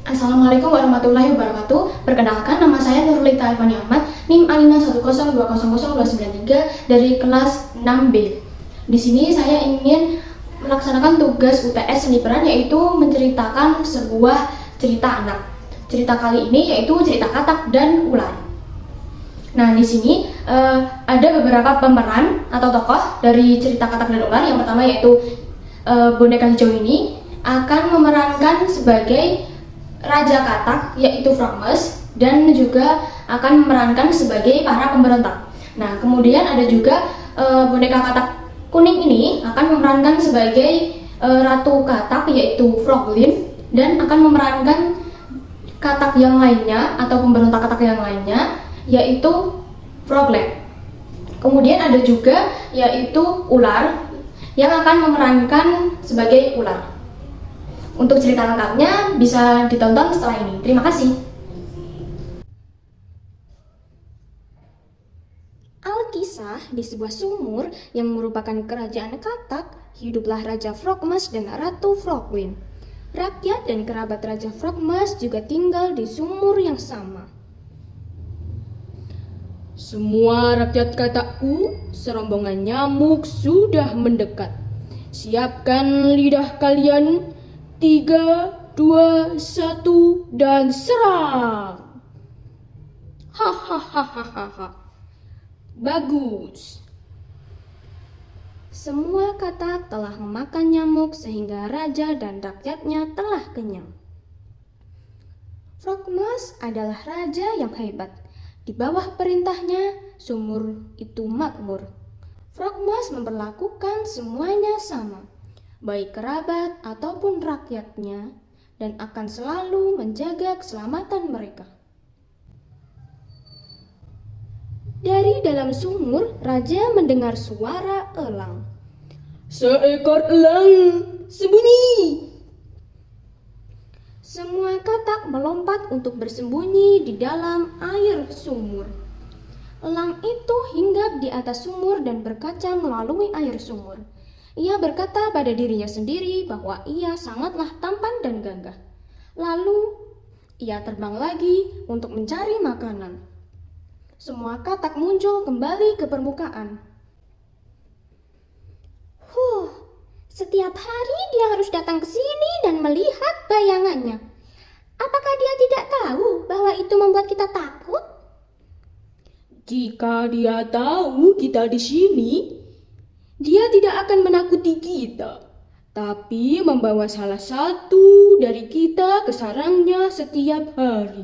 Assalamualaikum warahmatullahi wabarakatuh. Perkenalkan, nama saya Nurlita Alfani Ahmad, NIM A5102000293 dari kelas 6B. Di sini saya ingin melaksanakan tugas UTS seni peran, yaitu menceritakan sebuah cerita anak. Cerita kali ini yaitu cerita katak dan ular. Nah, di sini ada beberapa pemeran atau tokoh dari cerita katak dan ular. Yang pertama yaitu boneka hijau ini akan memerankan sebagai Raja Katak, yaitu Frogmas, dan juga akan memerankan sebagai para pemberontak. Nah, kemudian ada juga boneka katak kuning ini akan memerankan sebagai Ratu Katak, yaitu Froglin, dan akan memerankan katak yang lainnya atau pemberontak katak yang lainnya, yaitu Froglet. Kemudian ada juga yaitu ular yang akan memerankan sebagai ular. Untuk cerita lengkapnya bisa ditonton setelah ini. Terima kasih. Alkisah, di sebuah sumur yang merupakan kerajaan katak, hiduplah Raja Frogmas dan Ratu Froglin. Rakyat dan kerabat Raja Frogmas juga tinggal di sumur yang sama. Semua rakyat katakku, serombongan nyamuk sudah mendekat. Siapkan lidah kalian. 3, 2, 1, dan serang! Hahaha. Bagus. Semua katak telah memakan nyamuk sehingga raja dan rakyatnya telah kenyang. Frogmas adalah raja yang hebat. Di bawah perintahnya, sumur itu makmur. Frogmas memperlakukan semuanya sama, baik kerabat ataupun rakyatnya, dan akan selalu menjaga keselamatan mereka. Dari dalam sumur, raja mendengar suara elang. Seekor elang, sembunyi! Semua katak melompat untuk bersembunyi di dalam air sumur. Elang itu hinggap di atas sumur dan berkaca melalui air sumur. Ia berkata pada dirinya sendiri bahwa ia sangatlah tampan dan gagah. Lalu, ia terbang lagi untuk mencari makanan. Semua katak muncul kembali ke permukaan. Setiap hari dia harus datang ke sini dan melihat bayangannya. Apakah dia tidak tahu bahwa itu membuat kita takut? Jika dia tahu kita di sini, dia tidak akan menakuti kita, tapi membawa salah satu dari kita ke sarangnya setiap hari.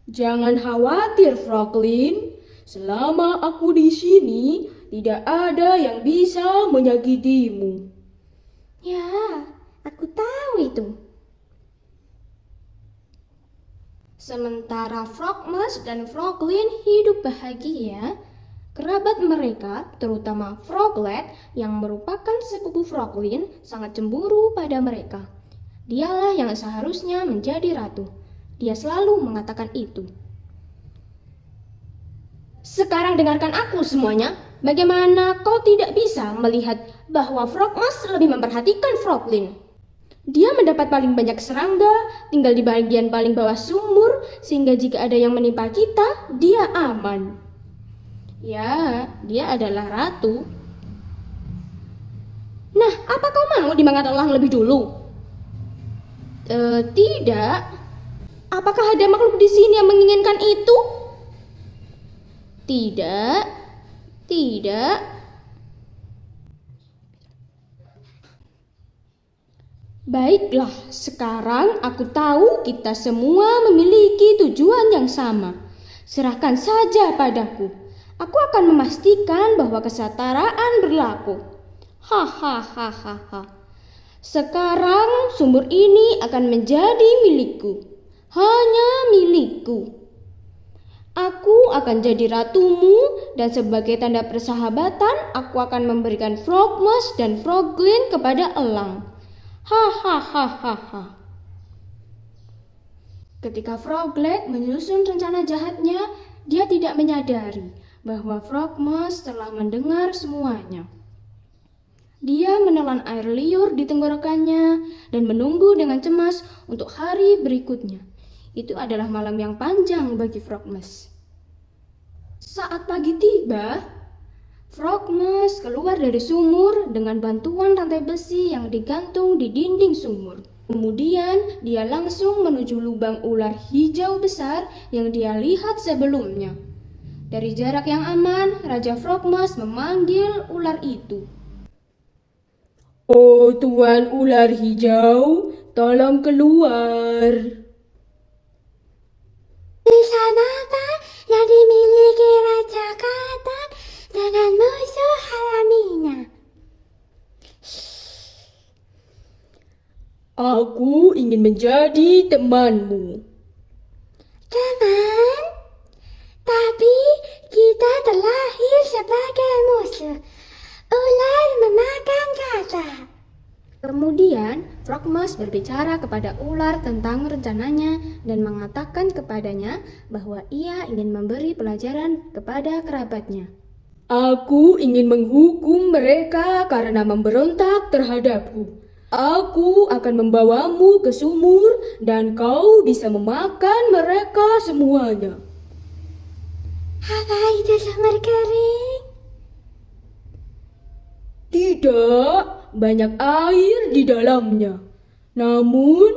Jangan khawatir, Froglin. Selama aku di sini, tidak ada yang bisa menyakitimu. Ya, aku tahu itu. Sementara Frogmas dan Froglin hidup bahagia, kerabat mereka, terutama Froglet yang merupakan sepupu Froglin, sangat cemburu pada mereka. Dialah yang seharusnya menjadi ratu. Dia selalu mengatakan itu. Sekarang dengarkan aku semuanya. Bagaimana kau tidak bisa melihat bahwa Frogmas lebih memperhatikan Froglin? Dia mendapat paling banyak serangga, tinggal di bagian paling bawah sumur, sehingga jika ada yang menimpa kita, dia aman. Ya, dia adalah ratu. Nah, apa kau mau dimakan elang lebih dulu? Tidak. Apakah ada makhluk di sini yang menginginkan itu? Tidak. Baiklah, sekarang aku tahu kita semua memiliki tujuan yang sama. Serahkan saja padaku. Aku akan memastikan bahwa kesetaraan berlaku. Hahaha. Sekarang sumur ini akan menjadi milikku. Hanya milikku. Aku akan jadi ratumu dan sebagai tanda persahabatan aku akan memberikan Frogmas dan Froglin kepada elang. Hahaha. Ketika Froglet menyusun rencana jahatnya, dia tidak menyadari bahwa Frogmas telah mendengar semuanya. Dia menelan air liur di tenggorokannya dan menunggu dengan cemas untuk hari berikutnya. Itu adalah malam yang panjang bagi Frogmas. Saat pagi tiba, Frogmas keluar dari sumur dengan bantuan rantai besi yang digantung di dinding sumur. Kemudian dia langsung menuju lubang ular hijau besar yang dia lihat sebelumnya. Dari jarak yang aman, Raja Frogmas memanggil ular itu. Oh, Tuan Ular Hijau, tolong keluar. Sanapa yang dimiliki Raja Katak dengan musuh alaminya? Aku ingin menjadi temanmu. Teman, tapi kita terlahir sebagai musuh. Ular memakan katak. Kemudian, Frogmas berbicara kepada ular tentang rencananya dan mengatakan kepadanya bahwa ia ingin memberi pelajaran kepada kerabatnya. Aku ingin menghukum mereka karena memberontak terhadapku. Aku akan membawamu ke sumur dan kau bisa memakan mereka semuanya. Apa itu sumur kering? Tidak, banyak air di dalamnya. Namun,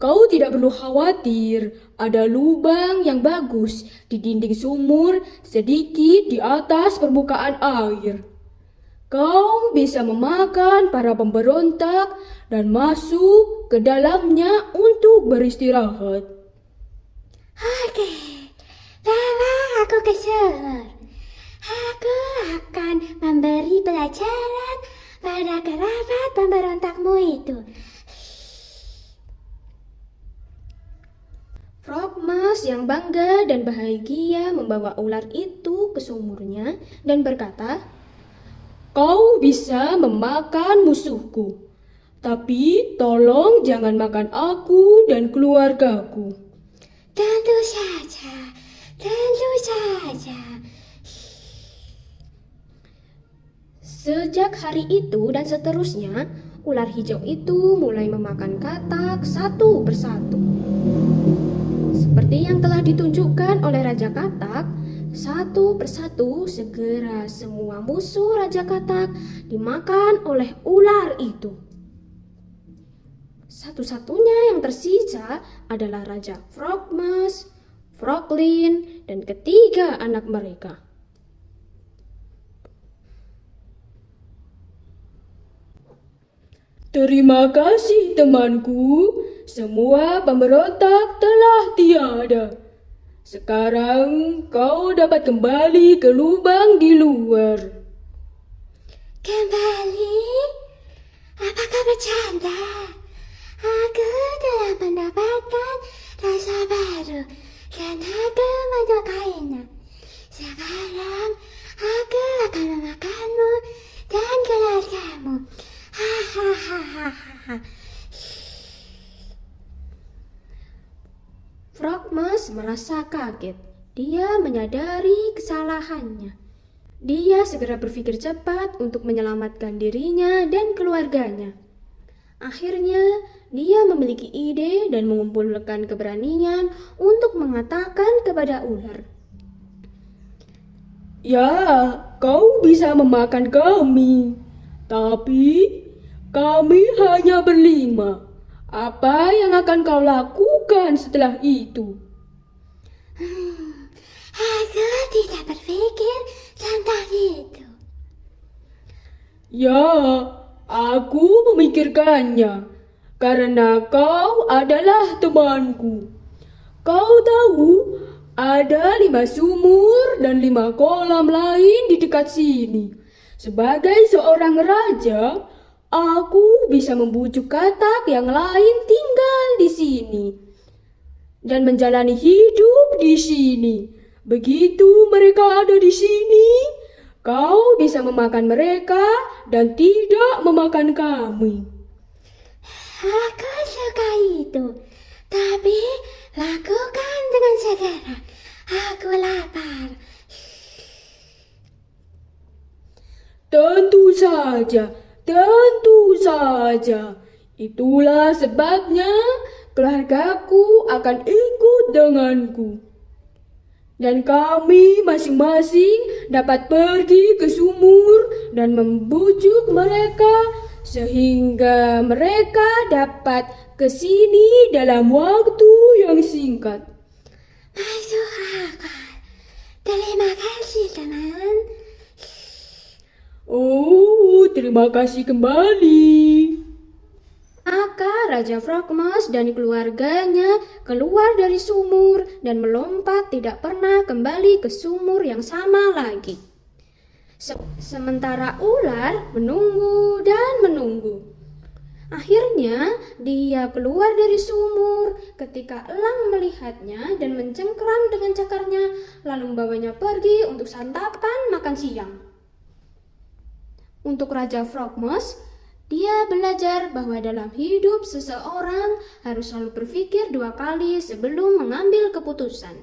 kau tidak perlu khawatir. Ada lubang yang bagus di dinding sumur sedikit di atas permukaan air. Kau bisa memakan para pemberontak dan masuk ke dalamnya untuk beristirahat. Oke, bawa aku ke sumur. Aku akan memberi pelajaran pada kerabat pemberontakmu itu. Frogmas yang bangga dan bahagia membawa ular itu ke sumurnya dan berkata, Kau bisa memakan musuhku, tapi tolong jangan makan aku dan keluargaku. Tentu saja, tentu saja. Sejak hari itu dan seterusnya, ular hijau itu mulai memakan katak satu persatu. Seperti yang telah ditunjukkan oleh Raja Katak, satu persatu segera semua musuh Raja Katak dimakan oleh ular itu. Satu-satunya yang tersisa adalah Raja Frogmas, Froglin, dan ketiga anak mereka. Terima kasih temanku, semua pemberontak telah tiada. Sekarang kau dapat kembali ke lubang di luar. Kembali? Apakah bercanda? Aku telah mendapatkan rasa baru dan aku menyukainya. Sekarang aku akan memakanmu dan keluargamu. Hahaha. Frogmas merasa kaget. Dia menyadari kesalahannya. Dia segera berpikir cepat untuk menyelamatkan dirinya dan keluarganya. Akhirnya, dia memiliki ide dan mengumpulkan keberanian untuk mengatakan kepada ular. Ya, kau bisa memakan kami, tapi kami hanya berlima. Apa yang akan kau lakukan setelah itu? Aku tidak berpikir tentang itu. Ya, aku memikirkannya karena kau adalah temanku. Kau tahu, ada 5 sumur dan 5 kolam lain di dekat sini. Sebagai seorang raja, aku bisa membujuk katak yang lain tinggal di sini dan menjalani hidup di sini. Begitu mereka ada di sini, kau bisa memakan mereka dan tidak memakan kami. Aku suka itu, tapi lakukan dengan segera. Aku lapar. Tentu saja, Tentu saja. Itulah sebabnya keluargaku akan ikut denganku. Dan kami masing-masing dapat pergi ke sumur dan membujuk mereka sehingga mereka dapat ke sini dalam waktu yang singkat. Masuk akal. Terima kasih, teman. Oh, terima kasih kembali. Maka Raja Frogmas dan keluarganya keluar dari sumur dan melompat tidak pernah kembali ke sumur yang sama lagi. Sementara ular menunggu dan menunggu. Akhirnya dia keluar dari sumur ketika elang melihatnya dan mencengkram dengan cakarnya lalu membawanya pergi untuk santapan makan siang. Untuk Raja Frogmas, dia belajar bahwa dalam hidup seseorang harus selalu berpikir 2 kali sebelum mengambil keputusan.